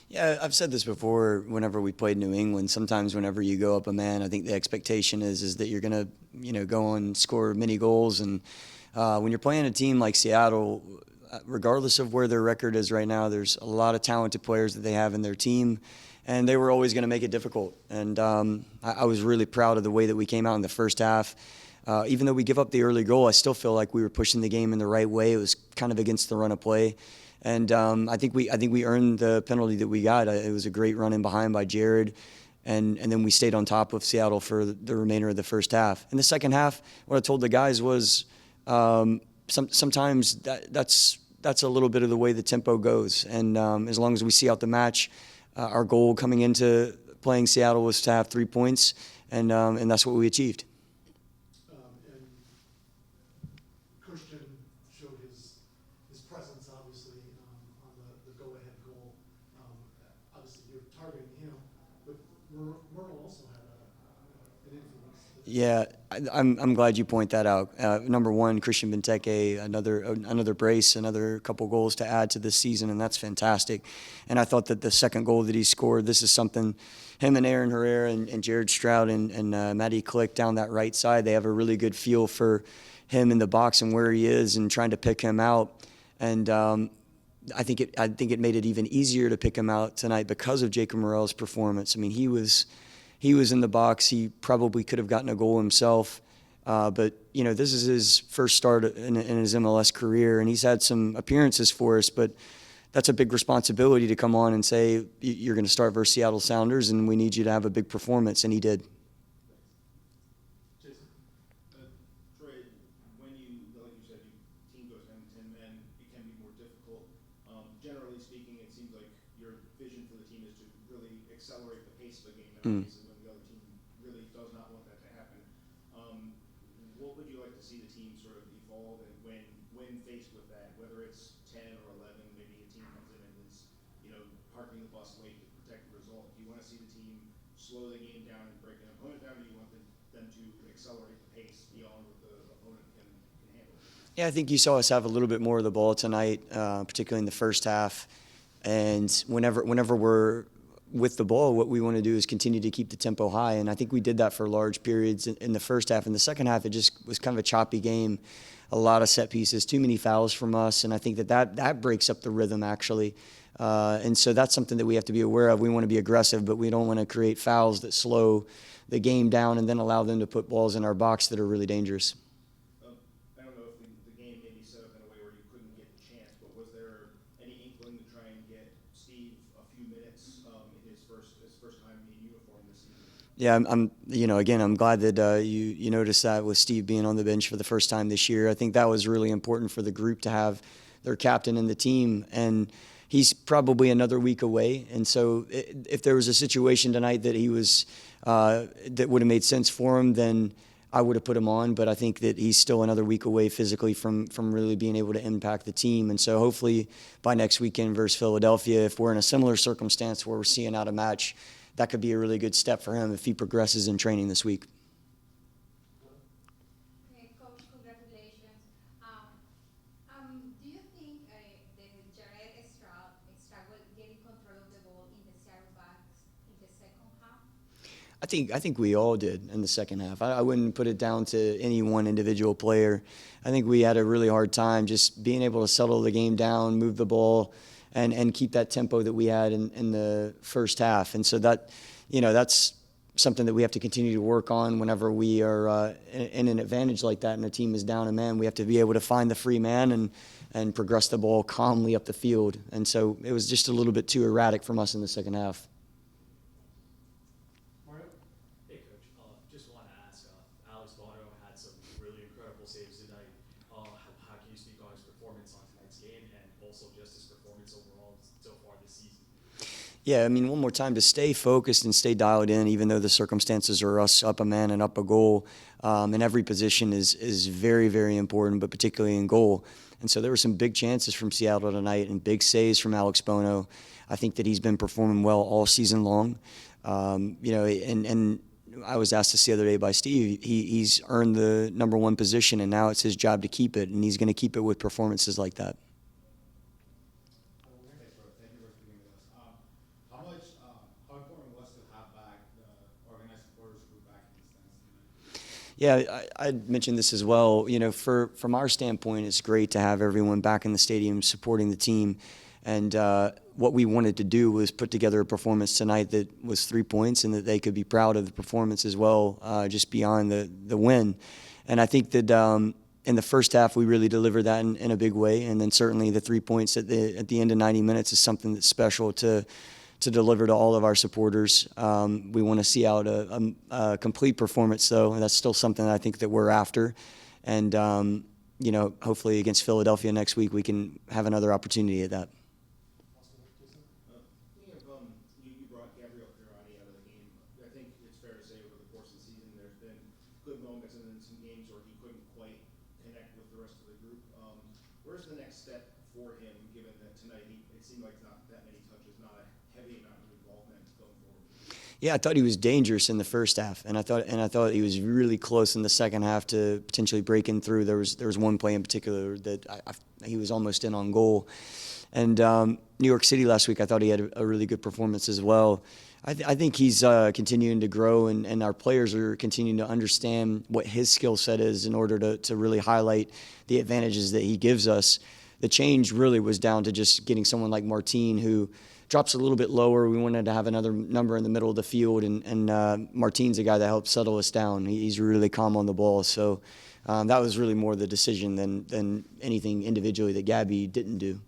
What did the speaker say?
Yeah, I've said this before. Whenever we played New England, sometimes whenever you go up a man, I think the expectation is that you're gonna go and score many goals. And when you're playing a team like Seattle, regardless of where their record is right now, there's a lot of talented players that they have in their team, and they were always going to make it difficult. And I was really proud of the way that we came out in the first half. Even though we give up the early goal, I still feel like we were pushing the game in the right way. It was kind of against the run of play. And I think we earned the penalty that we got. It was a great run in behind by Jared, and then we stayed on top of Seattle for the remainder of the first half. In the second half, what I told the guys was sometimes that's a little bit of the way the tempo goes. And as long as we see out the match, our goal coming into playing Seattle was to have 3 points, and that's what we achieved. And Christian showed his presence, obviously, on the go-ahead goal. Obviously, you're targeting him, but Myrtle also had an influence. Yeah, I'm glad you point that out. Number one, Christian Benteke, another brace, another couple goals to add to this season, and that's fantastic. And I thought that the second goal that he scored, this is something him and Aaron Herrera and Jared Stroud and Matty Click down that right side, they have a really good feel for him in the box and where he is and trying to pick him out. And I think it made it even easier to pick him out tonight because of Jacob Morel's performance. I mean, he was in the box. He probably could have gotten a goal himself. But, this is his first start in his MLS career, and he's had some appearances for us. But that's a big responsibility to come on and say, you're going to start versus Seattle Sounders, and we need you to have a big performance, and he did. Jason, Troy, when like you said, team goes down to 10 men, it can be more difficult. Generally speaking, it seems like your vision for the team is to really accelerate the pace of the game. And obviously, when the other team really does not want that to happen. What would you like to see the team sort of evolve, and when faced with that, whether it's 10 or 11, maybe a team comes in and is, parking the bus late to protect the result. Do you want to see the team slow the game down and break an opponent down, or do you want them to accelerate the pace beyond what the opponent can handle? Yeah, I think you saw us have a little bit more of the ball tonight, particularly in the first half. And whenever we're with the ball, what we want to do is continue to keep the tempo high. And I think we did that for large periods in the first half. In the second half, it just was kind of a choppy game, a lot of set pieces, too many fouls from us. And I think that breaks up the rhythm, actually. And so that's something that we have to be aware of. We want to be aggressive, but we don't want to create fouls that slow the game down and then allow them to put balls in our box that are really dangerous. I don't know if the game may be set up in a way where you couldn't get the chance, but was there any inkling to try and get Steve a few minutes in his first time in uniform this season? Yeah, I'm glad that you noticed that with Steve being on the bench for the first time this year. I think that was really important for the group to have their captain in the team, and he's probably another week away. And so if there was a situation tonight that he was that would have made sense for him, then I would have put him on. But I think that he's still another week away physically from really being able to impact the team. And so hopefully by next weekend versus Philadelphia, if we're in a similar circumstance where we're seeing out a match, that could be a really good step for him if he progresses in training this week. Okay, Coach, congratulations. Do you think the Jared Stroud struggled getting control of the ball in the Seattle backs in the second half? I think we all did in the second half. I wouldn't put it down to any one individual player. I think we had a really hard time just being able to settle the game down, move the ball, and keep that tempo that we had in the first half. And so that's something that we have to continue to work on whenever we are in an advantage like that and a team is down a man. We have to be able to find the free man and progress the ball calmly up the field. And so it was just a little bit too erratic from us in the second half. Hey, Coach. Just want to ask, Alex Bono had some really incredible saves tonight. How can you speak on his performance on tonight's game and also just his performance overall so far this season? Yeah, I mean, one more time, to stay focused and stay dialed in, even though the circumstances are us up a man and up a goal, in every position is very, very important, but particularly in goal. And so there were some big chances from Seattle tonight and big saves from Alex Bono. I think that he's been performing well all season long. And I was asked this the other day by Steve. He's earned the number one position, and now it's his job to keep it, and he's going to keep it with performances like that. Thank you for speaking with us. Yeah, I mentioned this as well. You know, from our standpoint, it's great to have everyone back in the stadium supporting the team. And what we wanted to do was put together a performance tonight that was 3 points and that they could be proud of the performance as well, just beyond the win. And I think that in the first half, we really delivered that in a big way. And then certainly the 3 points at the end of 90 minutes is something that's special to deliver to all of our supporters. We want to see out a complete performance, though, and that's still something that I think that we're after. And, you know, hopefully against Philadelphia next week, we can have another opportunity at that. Thinking of, you brought Gabriel Pirani out of the game. I think it's fair to say over the course of the season there's been good moments and then some games where he couldn't quite connect with the rest of the group. Where's the next step for him, given that tonight it seemed like not that many touches, not a heavy amount of involvement going forward? Yeah, I thought he was dangerous in the first half, and I thought he was really close in the second half to potentially breaking through. There was one play in particular that he was almost in on goal. And New York City last week, I thought he had a really good performance as well. I think he's continuing to grow, and our players are continuing to understand what his skill set is in order to really highlight the advantages that he gives us. The change really was down to just getting someone like Martin, who drops a little bit lower. We wanted to have another number in the middle of the field, and Martin's a guy that helps settle us down. He's really calm on the ball. So that was really more the decision than anything individually that Gabby didn't do.